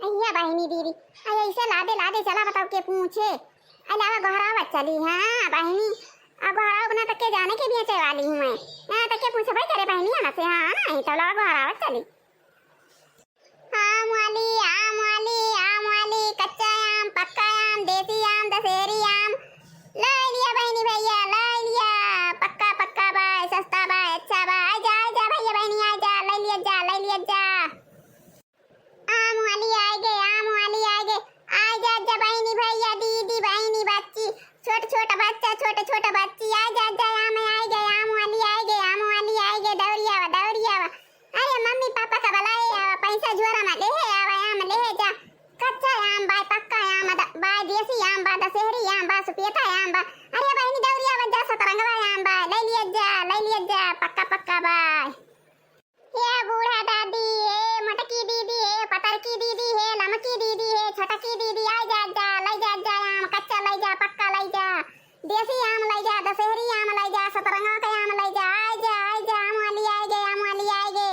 अय्या बहनी दीदी अय ऐसे लादे लादे चला बताओ के पूछे अलावा गहरावत चली। हाँ बहनी अब गहराव बना तक के जाने के भी वाली हूँ मैं। यहाँ तक के पूछे भाई तेरे बहनी आना से। हाँ नहीं तो लगा गहरावत चली। आम वाली कच्चा आम पक्का आम देसी आम दशहरी आम ले लिया बहनी भैया ले लिया। पक्का पक्का बाय सस्ता बाय अच्छा बाय जा जा भैया बहनी आ जा ले लिया जा ले लिया जा। आम वाली आ गए आ जा जा बहनी भैया दीदी बहनी बच्ची छोटा छोटा बच्ची आ जा जा आम आ गए आम वाली आ गए दौड़िया। अरे मम्मी पापा का बुलाए आवा पैसा जोरा में ले आवा आम ले जा। कच्चा आम बाय पक्का आम बाय देसी आम बा दशहरी आम बा सुपेता आम बा। अरे बहनी दौड़िया जा सतरंगवा आम बा ले लिया जा पक्का पक्का बाय। ये बूढ़ा दादी है मटकी दीदी है पतर की दीदी है लमकी दीदी है छोटकी दीदी आ जा जा ले जा आम कच्चा ले जा पक्का ले जा देसी आम ले जा दशहरी आम ले जा सतरंगा का आम ले जा आ जा आम वाली आ गए।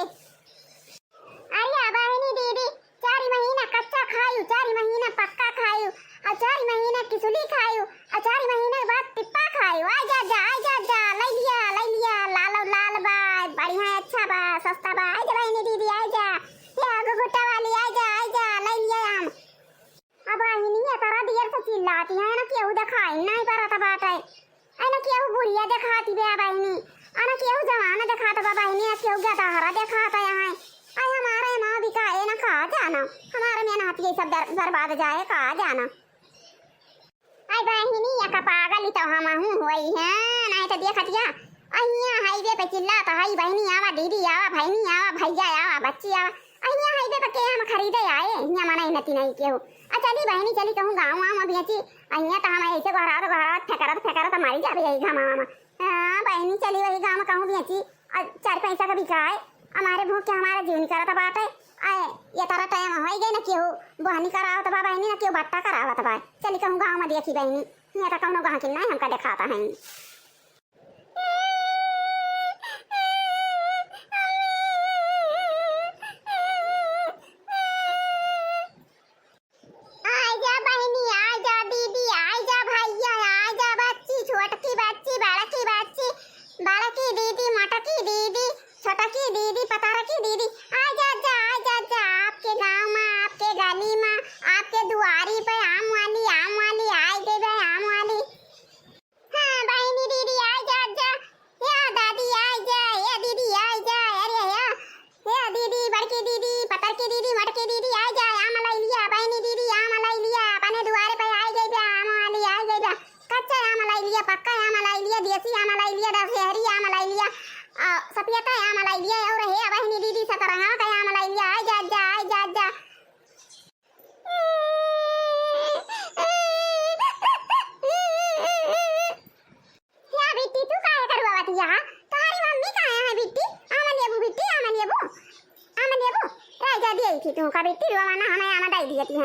अरे बहनी दीदी 4 महीना कच्चा खायू 4 महीना पक्का खायू और 4 महीना किसुली खायू और 4 महीने बाद टिप्पा खायू आ जा ले लिया लाल बा बढ़िया अच्छा बा सस्ता बा आ जा बहनी दीदी आ जा। ये गुट्टा वाली आ जा ले लिया आम। अब बहनी ये तरह देर से चिल्लाती है ना केहू दिखाई नहीं परत बाटे ना केहू बुढ़िया दिखाती बे बहनी ना केहू जवान दिखाता बा बहनी केहू गदहरा दिखाता यहाँ। आई हमारे माँ भी काहे ना कहा जाना हमारे में नाती ये सब बर्बाद जाए कहा जाना। आई बहनी या का पागल तो हम हूँ हुई है नहीं तो देखतिया अहिया हाईवे पे चिल्लाता है बहनी आवा दीदी आवा बहनी आवा भैया आवा बच्ची आवा अहिया हाईवे पे के हम खरीदे आए हिया मना नती नहीं केहू। चली बहनी चली कहूँ गाँव आम बेची अहिया तो हम ऐसे घरा फेकरत मारी जाबे यही घामा मामा। हाँ बहनी चली वही गाँव कहूँ बेची 4 पैसा का बिकाए हमारे भूख के हमारा जीवन करत बाटे। आए ये तरह टाइम हो गए ना केहू बहनी करावत बा बहनी ना केहू बट्टा करावत बा। चली कहूँ गाँव में देखी बहनी ये तो कहूँ गाँव की नहीं हमका दिखाता है। पक्का आम लाई लिया देसी आम लाई लिया दशहरी आम लाई लिया सपियता आम लाई लिया और हे बहनी दीदी सतरंगा का आम लाई लिया आ जा। क्या बिट्टी तू काहे करवावत यहाँ तुम्हारी मम्मी कहाँ है बिट्टी आम लेबू राजा दी थी तू का बिट्टी रोवाना हमें आम दाई दी थी।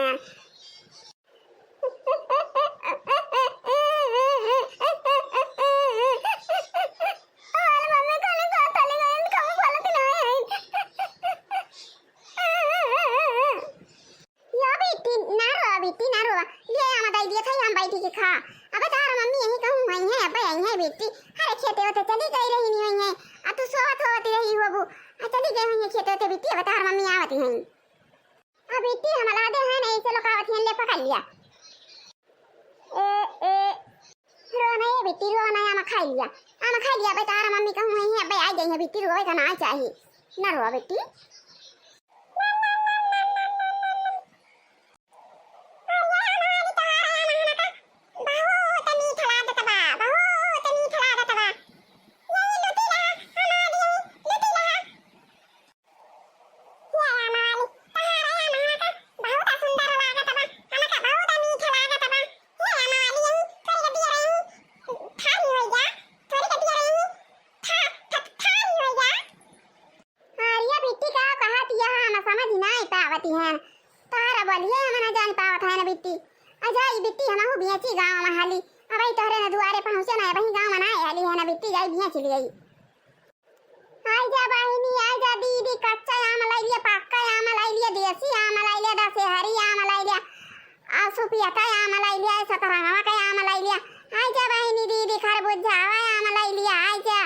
हैं बेटी अरे खेते होते चली गई रही नहीं है आ तू सोवत होती रही हो बू चली गई हुई खेते होते बेटी बता मम्मी आवती हैं आ बेटी हम ला दे है नहीं चलो कावत हैं ले पकड़ लिया रोना ये बेटी रोना आम खा लिया बता मम्मी कहूँ है भाई आ गई है बेटी रोवे का ना चाहिए ना रो बेटी। तारा बोलिए मना जान पावत है ना बिट्टी अजाई बिट्टी हम हो बियाची गांव में हाली अबई तोरे न दुआरे पहुंचे ना वही गांव में ना आली है ना बिट्टी जाई बिया चली गई। आई जा बहिनी आई जा दीदी कच्चा आम लाई लिया पक्का आम लाई लिया देसी आम लाई लिया दशहरी सुपिया काय आम्हाला लिया सतरंगावा काय आम्हाला लिया आयच्या बहिणी दीदी खरबूज जावा आम्हाला लिया आयच्या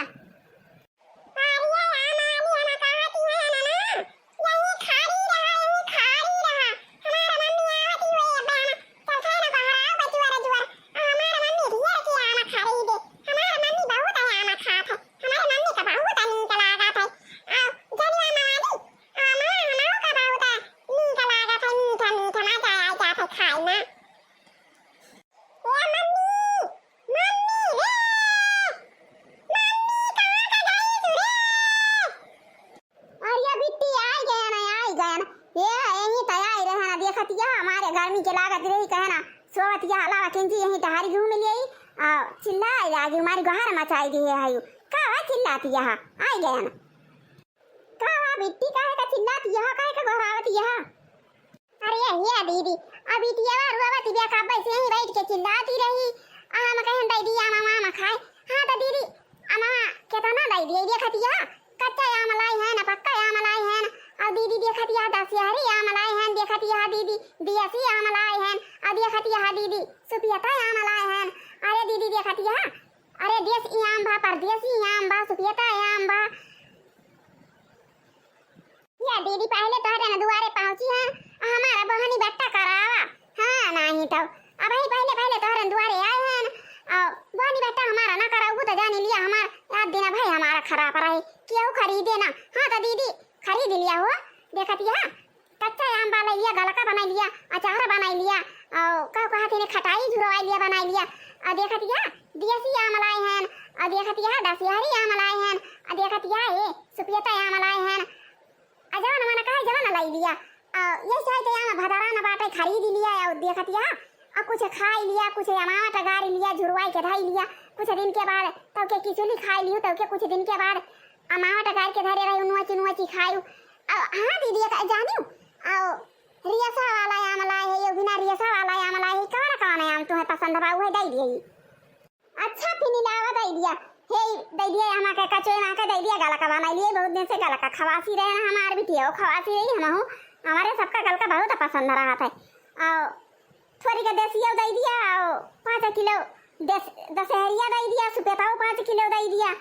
गर्मी के लागत रही कहना सोवत या हलावा किंजी यही टहारी घूम लियई चिल्ला आगे हमारी गहर मचाई दी है आयु का चिल्लाती यहां आई गया ना का बिट्टी काहे का चिल्लाती यहां काहे का गहरावती यहां अरे ये दीदी अभी तिया रुआवती बिया का बैसे यहीं बैठ के चिल्लाती रही हम कहन दई दिया मामा खाए हां तो दीदी अमा केतना दई दिए देखती यहां कच्चा आम लाई है ना पक्का आम लाई है ना और दीदी देखती है दशहरी आम लाई है देखती है दीदी दियासी आम लाई है और देखती है दीदी सुपियता आम लाई है अरे दीदी देखती है अरे देसी आम बा परदेसी आम बा सुपियता आम बा या दीदी पहले तो रे ना दुआरे पहुंची है हमारा बहनी बट्टा करावा हां नहीं तो अब ही पहले पहले तो रे दुआरे आए हैं और बहनी बट्टा हमारा ना कराऊ तो जाने लिया हमारा याद देना भाई हमारा खराब रही क्यों खरीदे ना हां तो दीदी खरीद लिया हो देखती है कच्चा आम वाला लिया गलका बना लिया अचार बना लिया और का कहते ने खटाई झुरवा लिया बना लिया और देखती है देसी आम लाए हैं और देखती है दशहरी आम लाए हैं और देखती है ये सुपियता आम लाए हैं अजान मन काहे जवन लाई लिया ये चाहते आम भदरा न बाटे खरीद लिया और देखती है और कुछ खाई लिया कुछ अमावट गारी लिया झुरवाई के ढाई लिया कुछ दिन के बाद तो के किचुली खाई लियो तो के कुछ दिन के बाद अमावट गार के धरे रही नुआची खायू हां दीदी का जानियो आओ रियसा वाला आम लाए है ये बिना रियसा वाला आम लाए है कौन आम तुम्हें पसंद बा वो दई दिए अच्छा फिनी लावा दई दिया हे दई दिया हमा के कचोई मा के दई दिया गला का बना लिए बहुत दिन से गला का खवासी रहे ना हमार बिटिया खवासी रही हम हो हमारे सबका गल का बहुत पसंद रहा था आओ थोड़ी का देसिया दई दिया आओ 5 किलो दशहरिया दई दिया सुपेताओ 5 किलो दई दिया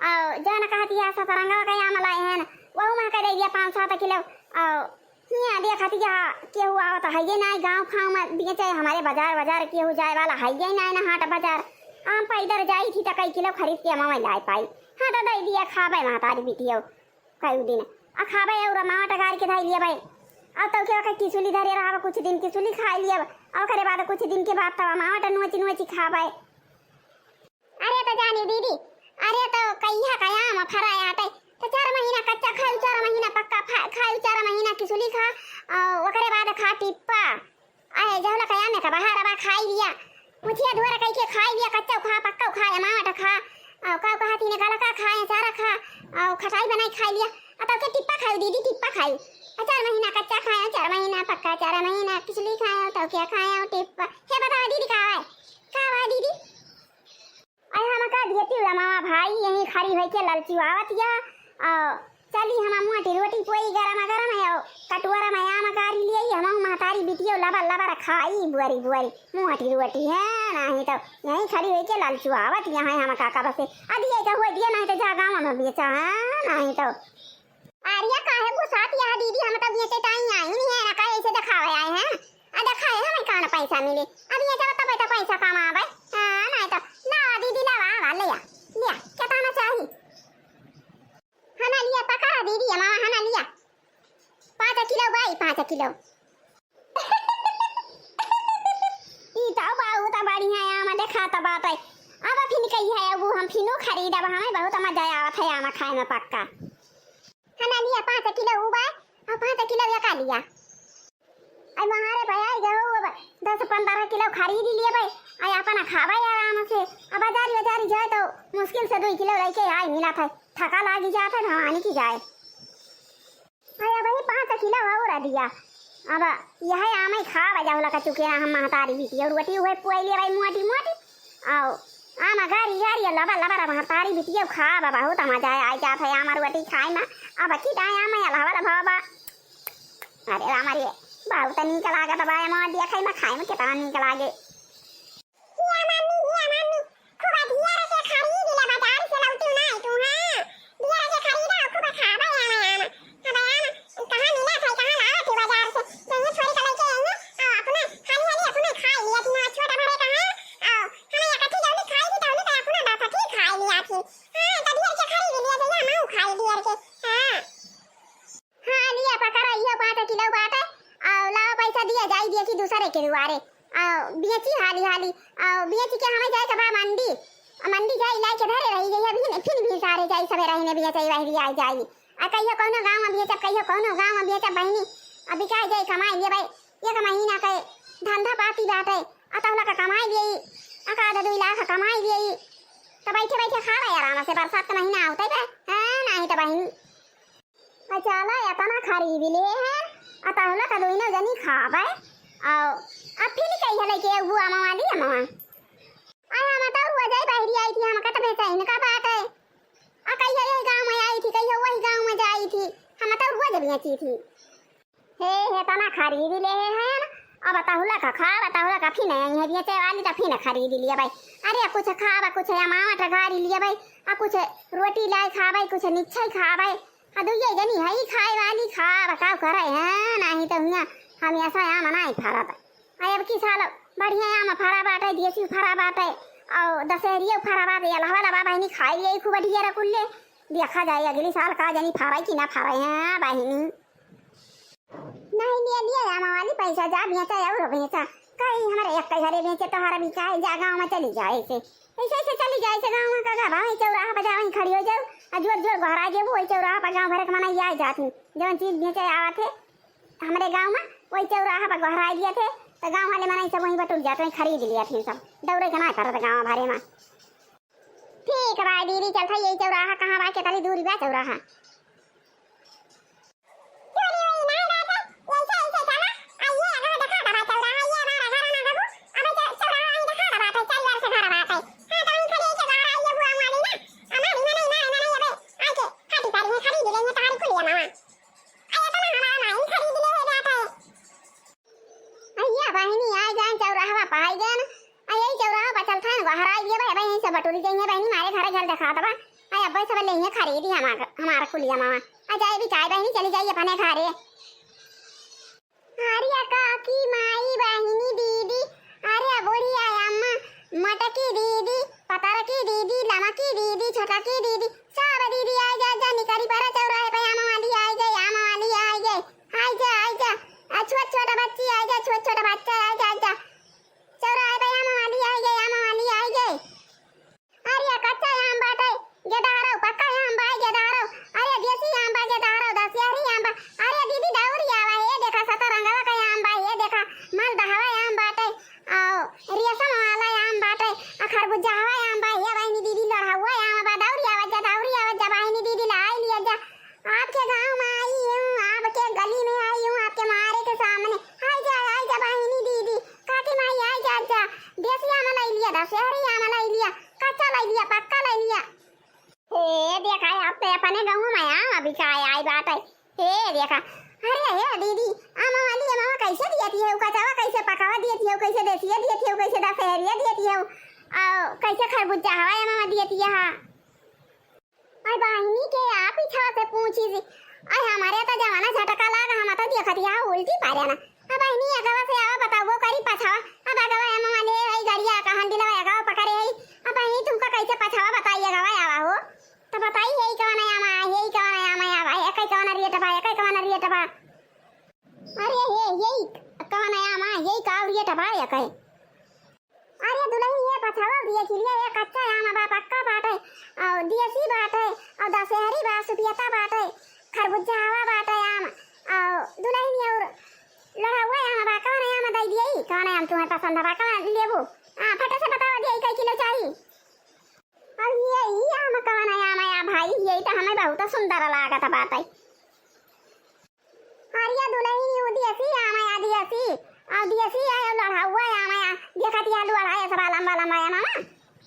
और जाना कहती है सतरंगा का आम लाए हैं वो मां का दे दिया 5-7 किलो और हिया देखती है केहू आवत है ये ना गांव खाव में बेचे हमारे बाजार केहू जाए वाला है ये ना हाट बाजार आम पर इधर जाई थी तो कई किलो खरीद के मामा लाई पाई हां तो दे दिया खाबे मातारी बिटियो कई दिन आ खाबे और मामा टगार के धाई लिया भाई अब तो क्या किसुली धरे रहा कुछ दिन किसुली खा लिया और करे बाद कुछ दिन के बाद तो मामा नुची खाबे अरे तो जानी दीदी अरे तो कहिया कया म फराया आटे तो 4 महीना कच्चा खाऊ 4 महीना पक्का खाऊ 4 महीना किसुली खा ओकरे बाद खा टिप्पा आए जहला कया में का बाहर बा खाई लिया मुछिया धोरा कई के खाई लिया कच्चा खा पक्का खा मावट खा का कहती ने गलका खाए सारा खा और खटाई बनाई खाई लिया अब के टिप्पा खाऊ दीदी टिप्पा खाऊ 4 महीना कच्चा खाया 4 महीना पक्का 4 महीना किसुली खाया तो क्या खाया टिप्पा हे बता दीदी का है दीदी आई हम का दियती मामा भाई यही खड़ी होई के ललची आवत या चली हम मोटी रोटी पोई गरम है कटोरा में आम कारी लिए हम महतारी बिटियो लबा खाई बुआरी मोटी रोटी है नहीं तो यही खड़ी होई के ललची आवत यहाँ हम काका बसे अदी का हो दिया नहीं तो जा गांव में बेचा है नहीं तो आरिया काहे गुस्सात या दीदी हम तो बेचे टाइम आई नहीं है ना काहे ऐसे दिखावे आए हैं आ दिखाए हमें कहां पैसा मिले अब ये जब तब पैसा कमावे हां नहीं तो ला दीदी ला लिया कितना चाहिए हना लिया पका दीदी मामा हना लिया 5 किलो भाई 5 किलो ई तो बाऊ तो बढ़िया है हम देखा तो बात है अब फिर कही है अब हम फिनो खरीद अब हमें बहुत मजा आवत है आम खाए में पक्का हना लिया 5 किलो उबा और 5 किलो या का लिया आई हमारे भैया गो 10-15 किलो खरीद लिए भाई आई अपना खावा आराम से अब बाजारी जाए तो मुश्किल से 2 किलो लेके आई मिला था थका लागी जाता है भवानी की जाए आई भाई 5 किलो और दिया अब यह आम ही खा बजा होला का चुके हम महतारी बिटी और रोटी हुए पुई ले भाई मोटी आओ आम गारी लबा महतारी बिटी खा बाबा बहुत मजा आ जात है आम रोटी खाए में अब की दाई आम अलावा बाबा अरे हमारे बहुत नीक लागत बा मां देखै में खाए में कितना नीक लागे। हिया मम्मी खूब धिया के खरीद ले बाजार से लौटू ना तू हां धिया के खरीदा खूब खाबा आमा कहां मिला था कहां लावा थी बाजार से जइए छोरी के लेके आइए अपना खाली अपना खाई लिया थी ना छोटा बड़े कहां हमें या कथी जल्दी खाई थी तो अपना बात थी खाई लिया थी हां तो धिया के खरीद लिया तो या मां खाई दिया के हां लिया पकड़ा ये 5 किलो बाटे लाओ पैसा दिया जाई दिए कि दूसरे के दुआरे बेची हाली बेची के हमें जाए कबा मंडी जाई लाई के धरे रही गई अभी फिर भी सारे जाई सबे रही बेचे वही आई जाई आ कहियो कोनो गांव में बेचे कहियो कोनो गांव में बेचे बहनी अभी का जाई कमाई ले भाई ये महीना के धंधा पाती बाटे अतौला का कमाई गई अका 2 लाख कमाई गई तो बैठे खावे आराम से बरसात का महीना होते बे हां नहीं तो बहनी चला इतना खरीद ले है अतौला का दोनों जनी खावे अब फिर कही हले के वो अम्मा वाली अम्मा आया मत हुआ जाए बाहरी आई थी हम का तो बेचा इनका बात है आ कही हले गांव में आई थी कही वही गांव में जाई थी हम तो हुआ जब बेची थी हे तना खरीद ले है अब अतौला का खा अतौला का फिर नहीं है बेचे वाली तो फिर खरीद लिया भाई अरे कुछ खावा कुछ अमावा टगारी लिया भाई आ कुछ रोटी लाई खावे कुछ निच्छई खावे आ दुइये जनी है खाए वाली खा बताओ करे हैं नहीं तो हुआ हम ऐसा आम नहीं फरा अब की साल बढ़िया आम फरा बाटे देसी फरा बाटे और दशहरिया फरा बाटे अलावा बहनी खाई ले खूब बढ़िया रकुल्ले देखा जाए अगले साल का जनी फरा कि ना फरा है बहनी नहीं लिया आम वाली पैसा जा बेचा और बेचा कहीं हमारे एक घरे बेचे तो हमारा बिकाए जा गाँव में चली जाए ऐसे चली जाए से गाँव में का भाई चौराहा पर वहीं खड़ी हो जाओ जोर घर आ जाए वही चौराहा पर गाँव भर के मना आ जाती जौन चीज बेचे आवा थे हमारे गाँव में वही चौराहा पर घर आ दिए थे तो गाँव वाले मना सब वहीं बटुक जाते खरीद लिया थे सब दौड़े के ना करते गाँव भरे में ठीक भाई दीदी चलता यही चौराहा कहाँ बा के तली दूरी बा चौराहा बटोरी जाइए बहनी मारे घर देखा दबा आई अब सब लेंगे खरीदी हमारा कुलिया मामा आ जाए भी चाय बहनी चली जाइए अपने घरे अरे काकी माई बहनी दीदी अरे बुढ़िया अम्मा मटकी दीदी पतर की दीदी लमकी दीदी छोटा की दीदी सब दीदी आ जा निकली पर चौराहे पे आमा वाली आ जा छोटा बच्ची आ जा छोटा बच्चा आ जा चौराहे पे आमा वाली आ गई अरे कच्चा आम बाटे गेदारो पक्का आम बा गेदारो अरे देसी आम बा गेदारो दशहरी आम बा अरे दीदी दौरी आवा ये देखा सतरंगवा का आम बा ये देखा मालदहवा आम बाटे और रेशम वाला आम बाटे खरबूजा हवा आम बा ये बहनी दीदी लड़ा हुआ आम बा दौरी आवा जा बहनी दीदी लाई लिया जा आपके गांव में आई हूं आपके गली में आई हूं आपके मारे के सामने आ जा बहनी दीदी काकी माई आ जा देसी आम लाई लिया दशहरी आम लाई लिया कच्चा लाई लिया पक्का लाई लिया हे देखा अब तो अपने गांव में अभी का आई बात है हे देखा अरे हे दीदी आमा वाली मामा कैसे दियती है कचावा कैसे पकावा दियती है कैसे देसी दियती है कैसे दशहरिया दियती है और कैसे खरबूजा हवा मामा दियती है आई बहनी के आप ही छा से पूछी जी आई हमारे तो जमाना झटका लागा हम तो देखती है उल्टी पारे ना अब बहनी अगवा से आवा बताओ वो करी पछावा अब अगवा मामा ले आई गाड़िया कहां दिलवा अगवा पकड़े आई अब बहनी तुमका कैसे पछावा बताइए अगवा आवा हो तो बताइए यही कौन आमा यही कौन आमा आवा एक कौन रियट बा एक कौन रियट बा अरे हे यही कौन आमा यही का रियट बा एक अरे दुल्हन ये पछावा दिए खिलिया ये कच्चा आमा बा पक्का बाटे और देसी बाटे और दशहरी बा सुपियता बाटे खरबूजा हवा बाटे आम और दुल्हन और लड़ा हुआ आमा बा कौन आमा दई दिए कौन आम तुम्हें पसंद बा कौन लेबो फटे से बताओ दिए कई किलो चाहिए और ये आम कौन आमा या भाई यही तो हमें बहुत सुंदर लागत बाटे अरे दुल्हन ये देसी आमा या देसी और देसी आया लड़ा हुआ आमा या देखती आलू वाला है सब लंबा लंबा है मामा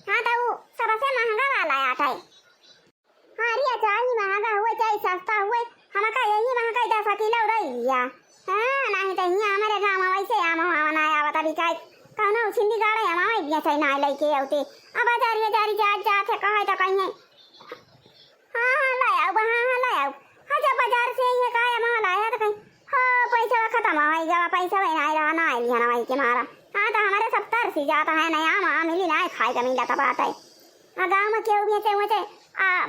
हां तो वो सबसे महंगा वाला आता है अरे चाहे महंगा हुए चाहे सस्ता हुए हमका यही महंगा 10 किलो रही हां नाही तर हिया हमारे गांव में वैसे आम ना आवत अभी काय कहना छिंदी गाड़े हमारे बिया छै ना लेके आउते अब जारी जारी जात है कहे त कहीं हां ले आओ हां ले आओ हां बाजार से ये काय हम लाया त कहीं हां पैसा खत्म हो गया पैसा नहीं रहा ना लिया ना के मारा हां तो हमारे 70 से जाता है नया आम मिली ना खाए का मिला त बात है आ गांव में केहू भी से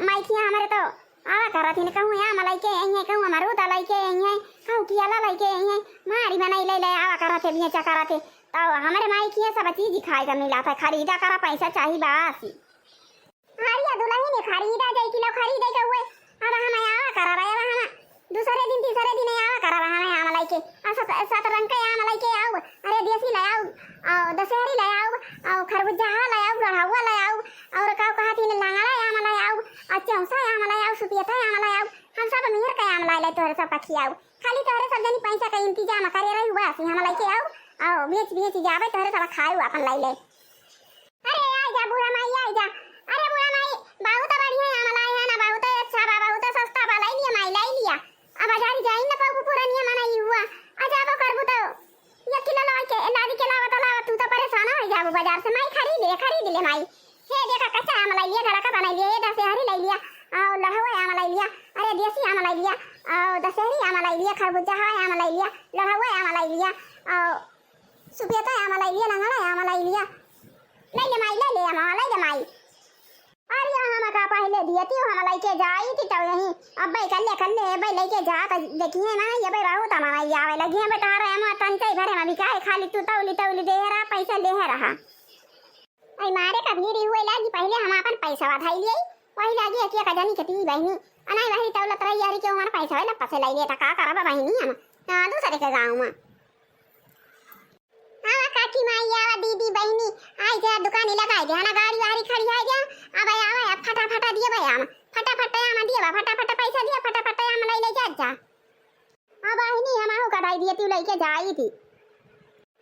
माइकिया हमारे तो आवा करा थी कहूँ यहाँ मलाई के यहीं कहूँ हमारे उदा लाई के यहीं कहूँ कियाला लाई के यहीं मारी बनाई ले ले आवा करा थे बिया करा थे तो हमारे माइकिया सब चीज खाए का मिला था खरीदा करा पैसा चाहिए बासी हारिया दुल्हन ने खरीदा जाई किलो खरीदे के हुए अब हम आवा करा रहे हम दूसरे दिन तीसरे दिन आवा करा रहा है आम लाई के सात रंग के आम लाई के आओ अरे देसी ले आओ और दशहरी ले आओ और खरबूजा ले आओ गढ़वा ले आओ और का कहा थी लांगड़ा आम ले आओ अच्छा उसा आम ले आओ सुपियता आम ले आओ हम सब मिहर का आम ले तोरे सब का खियाओ खाली तोरे सब जनी पैसा का इंतजाम करे रही हुआ सी हम लेके आओ और बेच जावे तोरे सब खाओ अपन लाई ले अरे आ जा बुढ़ा माई आ जा अरे बुढ़ा माई बहुत बढ़िया आम लाए है ना बहुत अच्छा बा बहुत सस्ता बा लाई लिया माई लाई लिया अब बाजार जाई ना पाऊ पुरानिया मनाई हुआ अच्छा अब करबू तो ये किलो ला के लादी के लावा तो लावा तू तो परेशान हो जाबू बाजार से माई खरीद ले माई हे देखा कच्चा आम लाई लिया घर का बना लिया ये दशहरी लाई लिया और लहवा आम लाई लिया अरे देसी आम लाई लिया और दशहरी आम लाई लिया खरबूजा आम लाई लिया लहवा आम लाई लिया और सुपियता आम लाई लिया लंगड़ा आम लाई लिया ले ले माई अरे हम का पहले दिए थी हम लेके जाई थी तो यहीं अब भाई कल्ले भाई लेके जा तो देखिए ना ये भाई बहुत हमारा आवे लगी है बेटा रहे हम तंचे भरे में बिकाए खाली तू तौली दे रहा पैसा ले रहा आई मारे का भीड़ हुए लागी पहले हम अपन पैसा वाधाई लिए वही लागी है का जानी कती बहनी अनाई वही दौलत रही यारी के हमारा पैसा वाला पसे लाई ले का करबा बहनी हम दूसरे के गांव में हाँ काकी माई आवा दीदी बहनी आई जा दुकान लगाई दे ना गाड़ी वाड़ी खड़ी है जा अब आवा फटाफट दिए भाई हम फटाफट आम दिए बा फटाफट पैसा दिए फटाफट आम ले जा अब बहनी हम आऊ कटाई दिए तू लेके जाई थी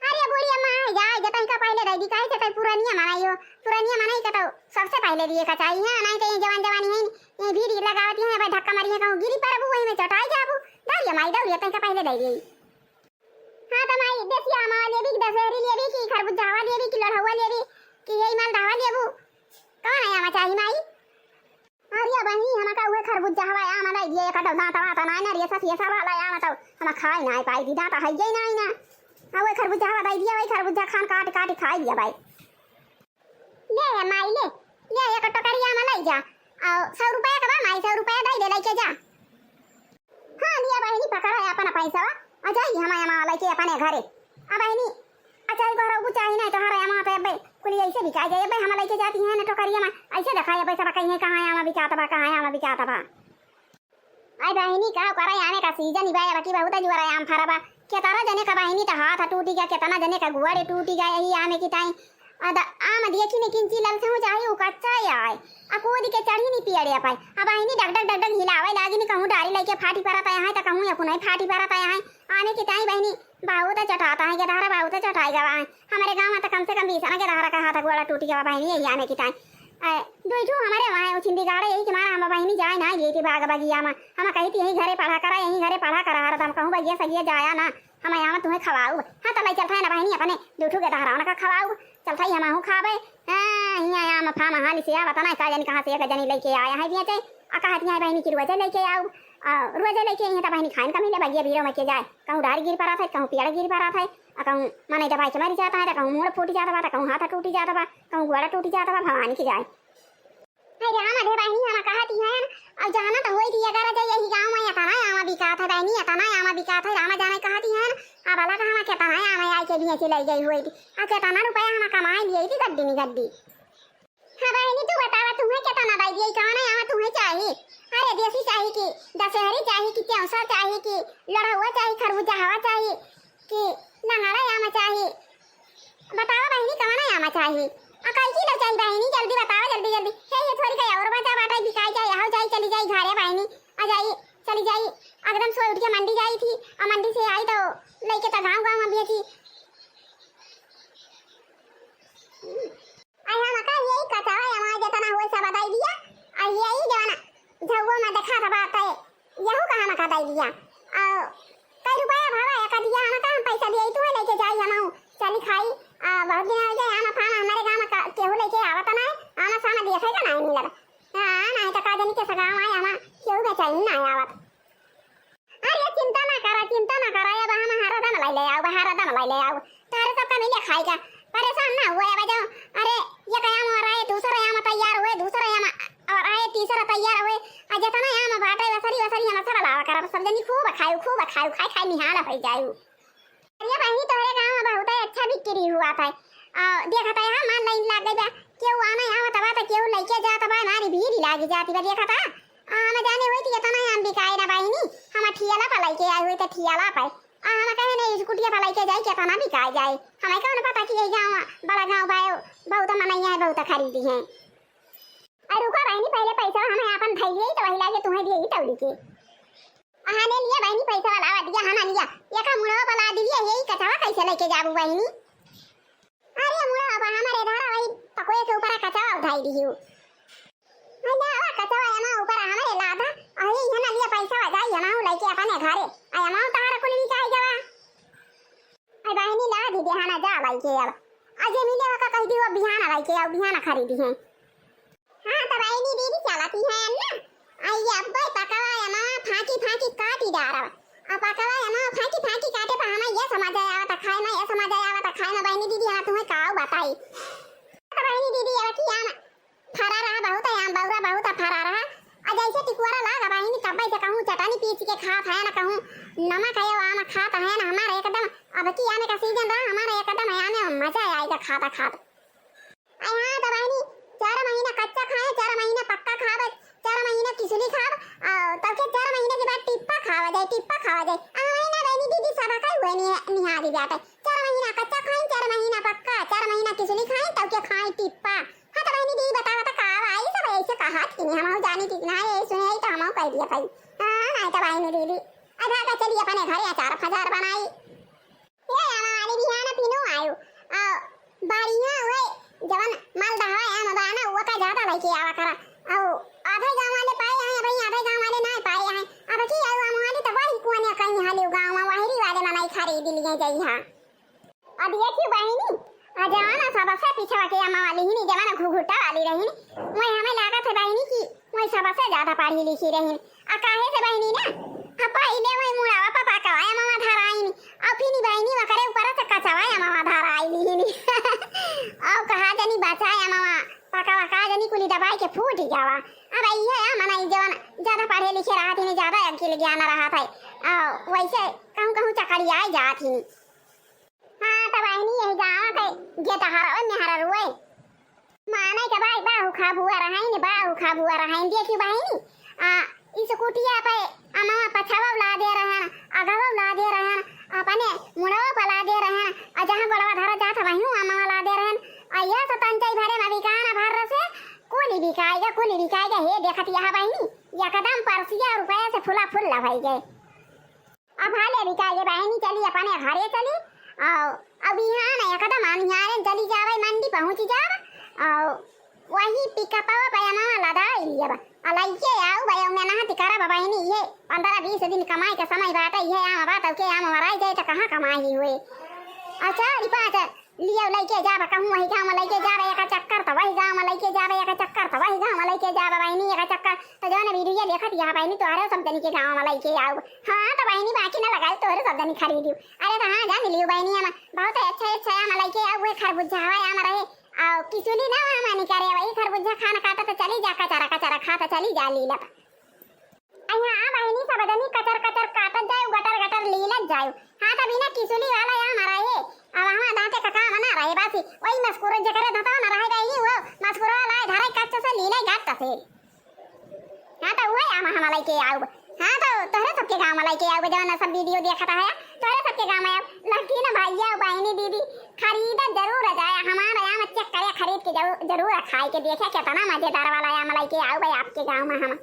अरे बुढ़िया मां जा जतन का पहले रही दी काहे से पुरानिया मनाई का तो सबसे पहले दिए का चाहिए नहीं तो ये जवानी है ये भीड़ लगावती है भाई धक्का मारी है कहूं गिरी पर वही में चटाई जाबू दौड़िया माई दौड़िया तन का पहले दे गई हां तो माई देसी आम ले भी दशहरी ले भी कि खरबूजा ले भी कि लड़वा ले भी कि यही माल धावा लेबू कौन है आम चाहिए माई अरे बहनी हम का हुए खरबूजा हवा आम लाई दिए का दांता ना रे सफिया वाला आम तो हम खाए ना पाई दी दांता है गई ना हां वो खरबूजा हवा दई दिया वही खरबूजा खान काट खाई दिया भाई ले माई ले एक टोकरी आम लाई जा और 100 रुपया का माई 100 रुपया दई दे लेके जा हां लिया बहनी पकड़ा है अपना पैसा आ जाइए हम आम लेके अपने घरे अब बहनी अच्छा घर को चाहिए ना तो हर आम पे भाई कुली ऐसे बिका जाए भाई हम लेके जाती हैं ना टोकरिया में ऐसे दिखाया पैसा कहीं कहां आम बिकाता बा आई बहनी का करे आने का सीजन ही बाकी बहुत जुआ आम फरबा केतना जने का बहनी तो हाथ टूटी गया केतना जने का गुआड़े टूटी गया यही आने की टाइम आम देखी ने किंची लल से हो जाए कच्चा आए आ कोदी के चढ़ी नहीं पियड़े पाई अब बहनी डग हिलावे लागी नहीं कहूं डारी लेके फाटी परत आया है तो कहूं अपन नहीं फाटी परत आया है आने की टाइम बहनी बहुत चटाता है के धारा बहुत चटाई गवा है हमारे गांव में तो कम से कम 20 के धारा का हाथ गुआड़ा टूटी गया बहनी यही आने की टाइम दुईठू हमारे वहाँ छिंदी गाड़े यही तुम्हारा हम बहनी जाए ना ये थी बाग बगिया में हम कही थी यही घरे पढ़ा करा रहा था कहूँ भैया सगिया जाया ना हम यहाँ तुम्हें खवाऊ हाँ तो चलता है ना बहनी अपने दूठू के दहरा का खवाऊ चलता ही हम खावे यहाँ आम फाम हाली से आवता ना का जानी कहाँ से एक जनी लेके आया है बिया आ कहती है बहनी की रोजे लेके आओ रोजे लेके यहाँ तो बहनी खान का मिले भैया भीड़ों में के जाए कहूँ डारी गिर पड़ा था कहूँ पेड़ गिर पड़ा था कहूँ मने दवाई के मरी जाता है तो कहूँ मुँह फूट जाता था कहूँ हाथ टूटी जाता था कहूँ गोड़ा टूटी जाता था भवानी की जाए अरे राम अधे बहनी हम कहती है अब जाना तो होई थी अगर जाए यही गांव में तना आमा बिका था बहनी तना आमा बिका था रामा जाने कहती है अब वाला का हम के तना आमा आई के बिया चलाई गई हुई थी आ के तना रुपया हम कमाई लिए थी गड्डी हां बहनी तू बतावा तुम्हें के तना दई दिए कहां आमा तुम्हें चाहिए अरे देसी चाहिए कि दशहरी चाहिए कि चौसा चाहिए कि लड़वा चाहिए खरबूजा हवा चाहिए कि लंगड़ा आमा चाहिए बताओ बहनी कौन आमा चाहिए अकाई की लो चाहिए बहनी जल्दी बताओ जल्दी हे ये थोड़ी कहीं और बचा बाटा दिखाई जाए यहाँ जाए चली जाए घरे बहनी आ जाइए चली जाइए एकदम सो उठ के मंडी जाई थी और मंडी से आई तो लेके तो गाँव में भी थी आई हम का यही कथा है हमारे जितना हुआ सब बताई दिया और यही जवाना झगो में देखा था बात है यहू कहाँ में बताई दिया और कई रुपया भावा हारा दम लाई ले आओ तारे सबका मिले खाएगा परेशान ना हुआ है बजाओ। अरे ये कयाम और आए दूसरा याम तैयार हुए दूसरा याम और आए तीसरा तैयार हुए आज तना याम बाटे वसरी वसरी याम सारा लावा कर सब जनी खूब खाऊ खाई खाई निहाला भई जाऊ। ये बहनी तोरे गांव में बहुत अच्छा बिक्री हुआ था देखा था हां मान लाइन लाग गई केहू आना आवत बा त केहू लइके जात बा मारी भीड़ लागी जाती बा देखा था हम जाने होई कि तना याम बिकाए ना बहनी हम ठियाला पर लइके आए हुए त ठियाला पे हम कहे नहीं स्कूटिया पर लइके जाए के तना बिकाए जाए हमें कौन पता कि ये गांव बड़ा गांव बा बहुत मनैया है बहुत खरीदी है। अरे रुका बहनी पहले पैसा हमें अपन धइले तो वही लागे तुम्हें दिए तौली के आने लिया बहनी पैसा वाला दिया हना लिया ये का मुड़ा वाला दिया यही कचवा कैसे लेके जाबू बहनी। अरे मुड़ा अब हमारे धारा वही पकोए के ऊपर कचवा उठाई दियो अल्लाह वा कचवा यमा ऊपर हमारे लाधा अरे हना लिया पैसा वा जाई यमा लेके अपने घरे यमा तारा कुल भी जाई जावा आई बहनी ला दी दे हना जा लेके अब आज मिले का कह दियो बिहाना लेके आओ बिहाना खरीदी है। हां तो बहनी दीदी चलाती है ना आई अब भाई पकावा यमा फाकी फाकी काटी डारा अब पकावा यमा फाकी फाकी काटे पर हमें ये समझ आया था खाए ना ये समझ आया था खाए ना बहनी दीदी हम तुम्हें काऊ बताई तो बहनी दीदी अब कि याम फरा रहा बहुत याम बौरा बहुत फरा रहा आज ऐसे टिकुरा लागा बहनी तब से कहूं चटनी पीस के खात है ना कहूं नमक है आम खाता है ना हमारा एकदम अब की आने का सीजन रहा हमारा एकदम आने मजा आएगा खाता खाता। आई हां तो बहनी 4 महीना कच्चा खाए 4 महीना पक्का खावे 4 महीना किसली खाव तब के 4 महीने के बाद टिप्पा खावा जाए महीना बहनी दीदी सब का हुए निहारी जाता 4 महीना कच्चा खाए 4 महीना पक्का 4 महीना किसली खाए तब के खाए टिप्पा। हां तो बहनी दीदी बतावा तो का आई सब ऐसे कहा कि हम जानी कि ना ये सुने तो हम कह दिया भाई हां नहीं तो बहनी दीदी आधा का चली अपने घरे 4,000 बनाई ये हमारी बिहाना पिनो आयो बढ़िया हुए जवन माल दहा है मबाना वो का ज्यादा लेके आवा करा आधे गांव वाले पाए हैं भाई आधे गांव वाले ना पाए हैं अब की आयो हम वाले तो वही कोने कहीं हाले गांव में वही वाले मनाई खरीद लिए जाई हां। अब ये की बहनी अजाना सबसे पीछे के अम्मा वाली ही नहीं जमाना घुघुटा वाली रही मैं हमें लगा था बहनी की मैं सबसे ज्यादा पढ़ी लिखी रही आ काहे से बहनी ना पहिले मैं मुड़ावा पापा का आया मामा धारा आई नहीं अब फिर बहनी में करे ऊपर से कचवाया मामा धारा आई नहीं अब कहा जानी बचाया मामा पका कहा जानी कुली दबाई के फूट जावा अब ये मना जवान ज्यादा पढ़े लिखे रहा थी ज्यादा अकेले ज्ञान रहा था वैसे कहूं कहूं चकड़ी आई जात ही। हां तब बहनी यही गांव के जे तहारा और मेहरा रुए माने के भाई बाहु खाबुआ रहाई ने बाहु खाबुआ रहाई देखी बहनी इस कुटिया पे अमा पछावा ला दे रहे हैं अगवा ला दे रहे हैं अपने मुड़वा पला दे रहे हैं जहां गोलवा धारा जात वहीं अमा ला दे रहे हैं आया तो तंचाई भरे में बिकाना भर से कोली बिकाएगा हे देखत यहां बहनी या कदम परसिया रुपया से फुला फुल लभाई गए अब हाले बिकाएगे बहनी चली अपने घरे चली अब यहां ना कदम आनियारे चली जावे मंडी पहुंच जावे वही पिकअप पे अमा लदा लिया अलैके आओ भाई मैं ना तिकारा बहनी ये 15-20 दिन कमाई का समय बात ये आम बात के आम मराई जाए तो कहां कमाई हुए अच्छा रिपात लियो लेके जाबा कहूं वही गांव लेके जाबा एक चक्कर तो वही गांव लेके जाबा एक चक्कर तो वही गांव लेके जाबा बहनी एक चक्कर तो जौन वीडियो देखत यहां बहनी तोरे सब जनी के गांव लेके आओ। हां तो बहनी बाकी ना लगाए तोरे सब जनी खरीदियो अरे तो हां जान लियो बहनी हम बहुत अच्छा आम लेके आओ खरबूजा हवा आम रहे किसुली ना मानी करे वही खरबूजा खाना खाता तो चली जा कचरा खाता चली जा लीला अया आ बहनी सब जनी कचर काटत जाए गटर लीलत जाए। हां तो बिना किसुली वाला या मारा है अब हम दांते का काम ना रहे बासी वही मस्कुरो जे करे धता ना रहे बहनी वो मस्कुरो वाला धारे कच्चा से लीला गात से। हां तो वही हम लेके आओ। हां तो तोरे सबके गांव में लेके आओ जवाना सब वीडियो देखता है तोरे सबके गांव में लड़की ना भैया बहनी दीदी खरीद जरूर जाए हमारा यहाँ चेक करे खरीद के जरूर खाए के देखे कितना मजेदार वाला यहाँ लेके आओ भाई आपके गांव में हम।